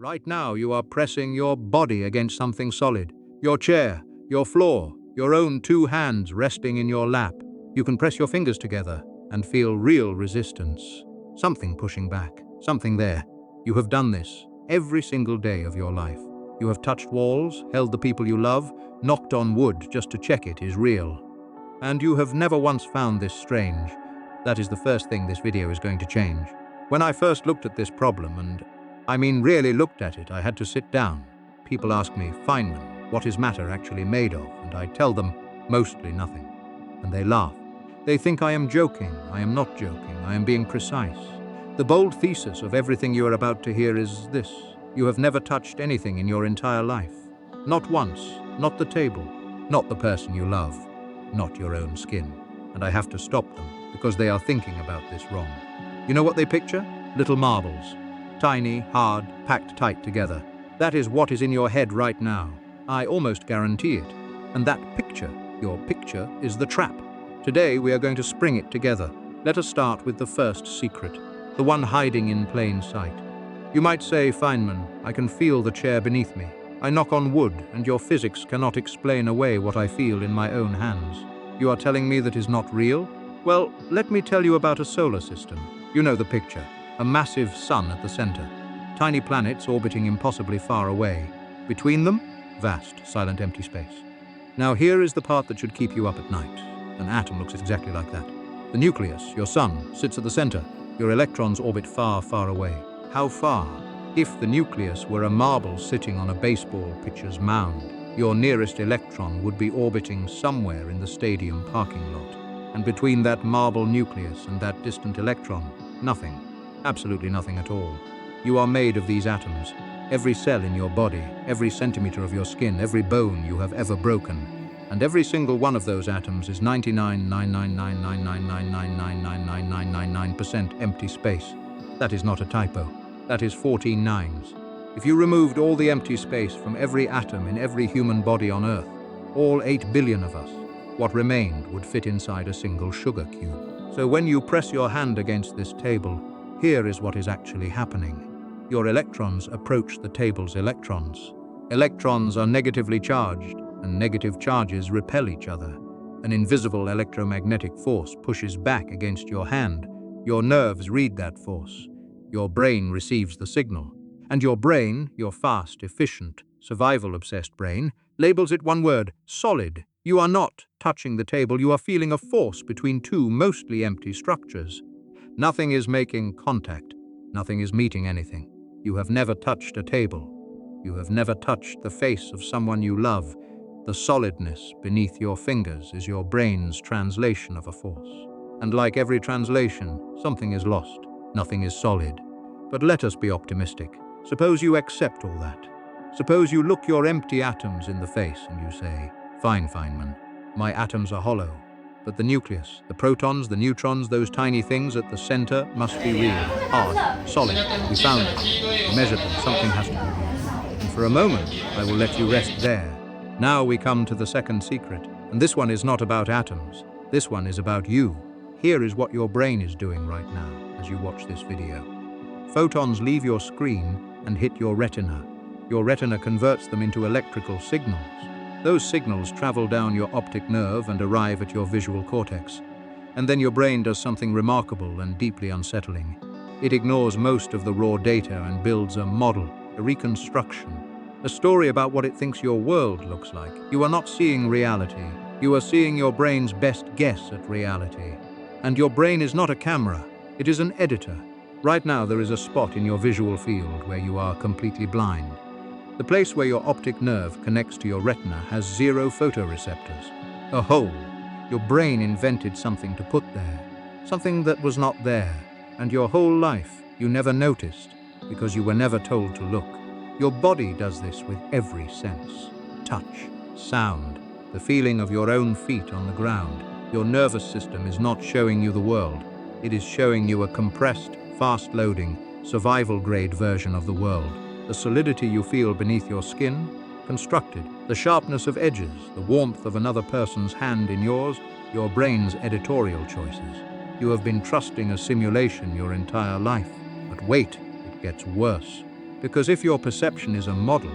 Right now, you are pressing your body against something solid. Your chair, your floor, your own two hands resting in your lap. You can press your fingers together and feel real resistance. Something pushing back, something there. You have done this every single day of your life. You have touched walls, held the people you love, knocked on wood just to check it is real. And you have never once found this strange. That is the first thing this video is going to change. When I first looked at this problem, and I mean really looked at it, I had to sit down. People ask me, Feynman, what is matter actually made of? And I tell them, mostly nothing. And they laugh. They think I am joking. I am not joking. I am being precise. The bold thesis of everything you are about to hear is this. You have never touched anything in your entire life. Not once. Not the table. Not the person you love. Not your own skin. And I have to stop them because they are thinking about this wrong. You know what they picture? Little marbles. Tiny, hard, packed tight together. That is what is in your head right now. I almost guarantee it. And that picture, your picture, is the trap. Today we are going to spring it together. Let us start with the first secret, the one hiding in plain sight. You might say, Feynman, I can feel the chair beneath me. I knock on wood, and your physics cannot explain away what I feel in my own hands. You are telling me that is not real? Well, let me tell you about a solar system. You know the picture. A massive sun at the center. Tiny planets orbiting impossibly far away. Between them, vast, silent, empty space. Now here is the part that should keep you up at night. An atom looks exactly like that. The nucleus, your sun, sits at the center. Your electrons orbit far, far away. How far? If the nucleus were a marble sitting on a baseball pitcher's mound, your nearest electron would be orbiting somewhere in the stadium parking lot. And between that marble nucleus and that distant electron, nothing. Absolutely nothing at all. You are made of these atoms. Every cell in your body, every centimeter of your skin, every bone you have ever broken. And every single one of those atoms is 99.99999999999% empty space. That is not a typo. That is 14 nines. If you removed all the empty space from every atom in every human body on Earth, all 8 billion of us, what remained would fit inside a single sugar cube. So when you press your hand against this table, here is what is actually happening. Your electrons approach the table's electrons. Electrons are negatively charged, and negative charges repel each other. An invisible electromagnetic force pushes back against your hand. Your nerves read that force. Your brain receives the signal. And your brain, your fast, efficient, survival-obsessed brain, labels it one word, solid. You are not touching the table, you are feeling a force between two mostly empty structures. Nothing is making contact. Nothing is meeting anything. You have never touched a table. You have never touched the face of someone you love. The solidness beneath your fingers is your brain's translation of a force. And like every translation, something is lost. Nothing is solid. But let us be optimistic. Suppose you accept all that. Suppose you look your empty atoms in the face and you say, Fine, Feynman, my atoms are hollow. But the nucleus, the protons, the neutrons, those tiny things at the center must be real, hard, solid. We found them. We measured them. Something has to be real. And for a moment, I will let you rest there. Now we come to the second secret. And this one is not about atoms. This one is about you. Here is what your brain is doing right now as you watch this video. Photons leave your screen and hit your retina. Your retina converts them into electrical signals. Those signals travel down your optic nerve and arrive at your visual cortex. And then your brain does something remarkable and deeply unsettling. It ignores most of the raw data and builds a model, a reconstruction, a story about what it thinks your world looks like. You are not seeing reality. You are seeing your brain's best guess at reality. And your brain is not a camera. It is an editor. Right now there is a spot in your visual field where you are completely blind. The place where your optic nerve connects to your retina has 0 photoreceptors. A hole. Your brain invented something to put there. Something that was not there. And your whole life you never noticed because you were never told to look. Your body does this with every sense. Touch, sound, the feeling of your own feet on the ground. Your nervous system is not showing you the world. It is showing you a compressed, fast-loading, survival-grade version of the world. The solidity you feel beneath your skin, constructed. The sharpness of edges, the warmth of another person's hand in yours, your brain's editorial choices. You have been trusting a simulation your entire life. But wait, it gets worse. Because if your perception is a model,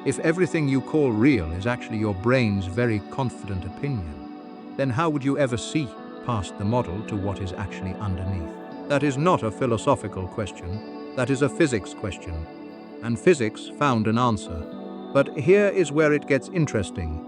if everything you call real is actually your brain's very confident opinion, then how would you ever see past the model to what is actually underneath? That is not a philosophical question, that is a physics question. And physics found an answer. But here is where it gets interesting,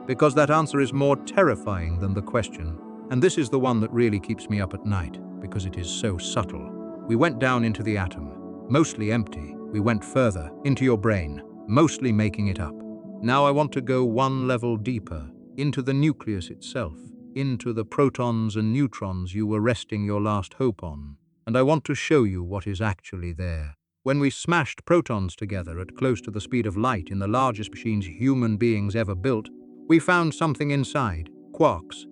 because that answer is more terrifying than the question. And this is the one that really keeps me up at night, because it is so subtle. We went down into the atom, mostly empty. We went further, into your brain, mostly making it up. Now I want to go one level deeper, into the nucleus itself, into the protons and neutrons you were resting your last hope on. And I want to show you what is actually there. When we smashed protons together at close to the speed of light in the largest machines human beings ever built, we found something inside, quarks.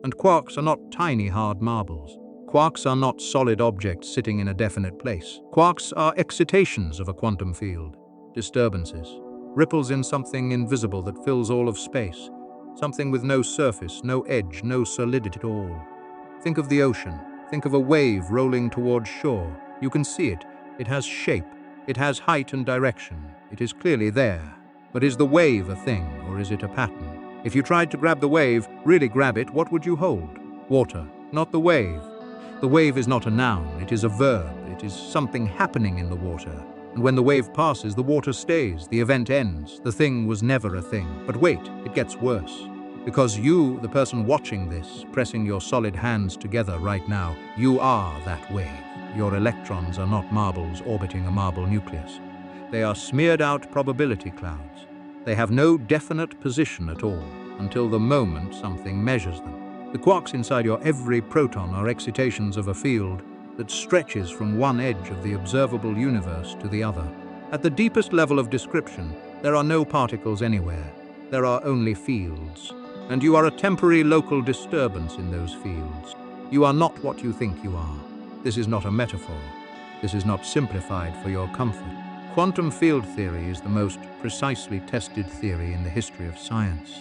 And quarks are not tiny hard marbles. Quarks are not solid objects sitting in a definite place. Quarks are excitations of a quantum field, disturbances, ripples in something invisible that fills all of space, something with no surface, no edge, no solidity at all. Think of the ocean. Think of a wave rolling towards shore. You can see it. It has shape. It has height and direction. It is clearly there. But is the wave a thing, or is it a pattern? If you tried to grab the wave, really grab it, what would you hold? Water, not the wave. The wave is not a noun, it is a verb. It is something happening in the water. And when the wave passes, the water stays, the event ends. The thing was never a thing. But wait, it gets worse. Because you, the person watching this, pressing your solid hands together right now, you are that wave. Your electrons are not marbles orbiting a marble nucleus. They are smeared out probability clouds. They have no definite position at all, until the moment something measures them. The quarks inside your every proton are excitations of a field that stretches from one edge of the observable universe to the other. At the deepest level of description, there are no particles anywhere. There are only fields. And you are a temporary local disturbance in those fields. You are not what you think you are. This is not a metaphor. This is not simplified for your comfort. Quantum field theory is the most precisely tested theory in the history of science.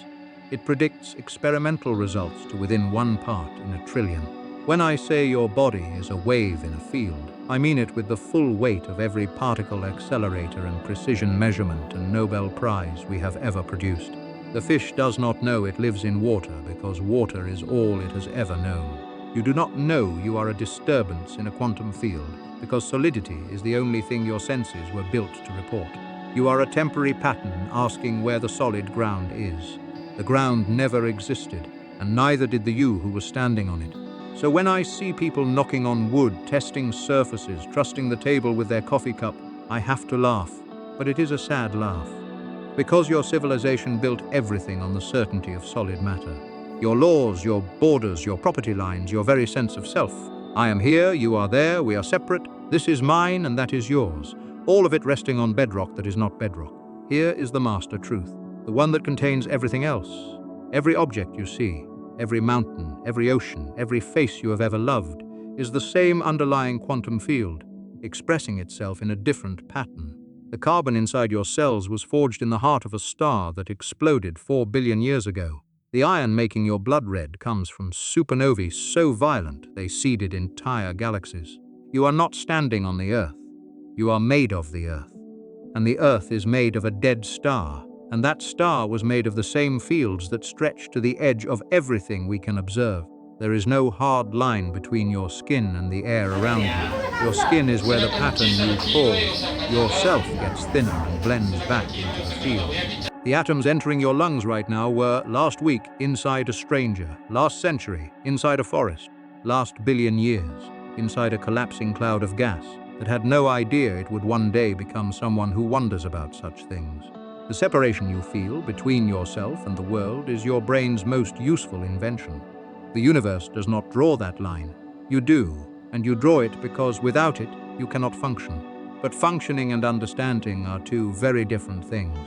It predicts experimental results to within 1 part in a trillion. When I say your body is a wave in a field, I mean it with the full weight of every particle accelerator and precision measurement and Nobel Prize we have ever produced. The fish does not know it lives in water because water is all it has ever known. You do not know you are a disturbance in a quantum field because solidity is the only thing your senses were built to report. You are a temporary pattern asking where the solid ground is. The ground never existed, and neither did the you who was standing on it. So when I see people knocking on wood, testing surfaces, trusting the table with their coffee cup, I have to laugh. But it is a sad laugh. Because your civilization built everything on the certainty of solid matter. Your laws, your borders, your property lines, your very sense of self. I am here, you are there, we are separate, this is mine and that is yours. All of it resting on bedrock that is not bedrock. Here is the master truth. The one that contains everything else. Every object you see, every mountain, every ocean, every face you have ever loved, is the same underlying quantum field, expressing itself in a different pattern. The carbon inside your cells was forged in the heart of a star that exploded 4 billion years ago. The iron making your blood red comes from supernovae so violent they seeded entire galaxies. You are not standing on the Earth. You are made of the Earth. And the Earth is made of a dead star. And that star was made of the same fields that stretch to the edge of everything we can observe. There is no hard line between your skin and the air around you. Your skin is where the pattern you cause yourself gets thinner and blends back into the field. The atoms entering your lungs right now were, last week, inside a stranger, last century, inside a forest, last billion years, inside a collapsing cloud of gas that had no idea it would one day become someone who wonders about such things. The separation you feel between yourself and the world is your brain's most useful invention. The universe does not draw that line. You do, and you draw it because without it, you cannot function. But functioning and understanding are two very different things.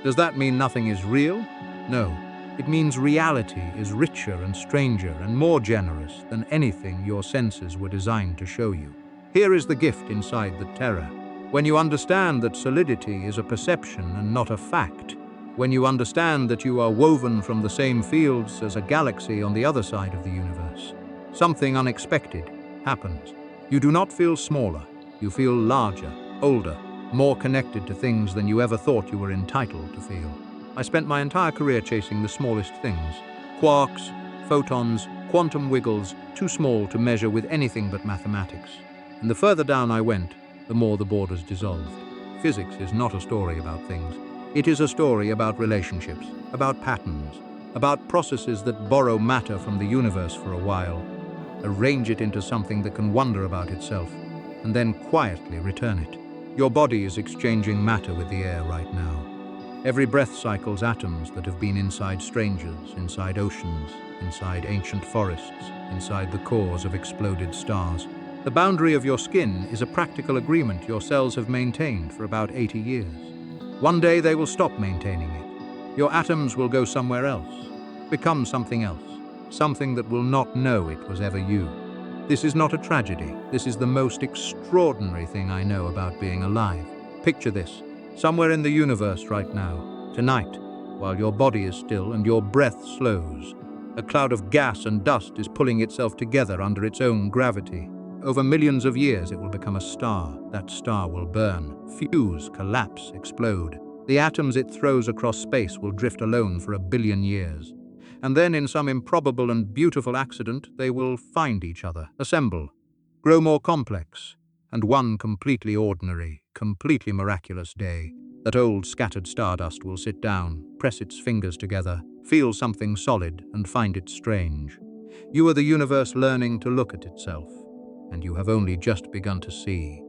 Does that mean nothing is real? No. It means reality is richer and stranger and more generous than anything your senses were designed to show you. Here is the gift inside the terror. When you understand that solidity is a perception and not a fact, when you understand that you are woven from the same fields as a galaxy on the other side of the universe, something unexpected happens. You do not feel smaller, you feel larger, older, more connected to things than you ever thought you were entitled to feel. I spent my entire career chasing the smallest things. Quarks, photons, quantum wiggles, too small to measure with anything but mathematics. And the further down I went, the more the borders dissolved. Physics is not a story about things. It is a story about relationships, about patterns, about processes that borrow matter from the universe for a while, arrange it into something that can wonder about itself, and then quietly return it. Your body is exchanging matter with the air right now. Every breath cycles atoms that have been inside strangers, inside oceans, inside ancient forests, inside the cores of exploded stars. The boundary of your skin is a practical agreement your cells have maintained for about 80 years. One day they will stop maintaining it. Your atoms will go somewhere else, become something else, something that will not know it was ever you. This is not a tragedy. This is the most extraordinary thing I know about being alive. Picture this. Somewhere in the universe right now, tonight, while your body is still and your breath slows, a cloud of gas and dust is pulling itself together under its own gravity. Over millions of years it will become a star. That star will burn, fuse, collapse, explode. The atoms it throws across space will drift alone for 1 billion years. And then in some improbable and beautiful accident, they will find each other, assemble, grow more complex, and one completely ordinary, completely miraculous day, that old scattered stardust will sit down, press its fingers together, feel something solid, and find it strange. You are the universe learning to look at itself, and you have only just begun to see.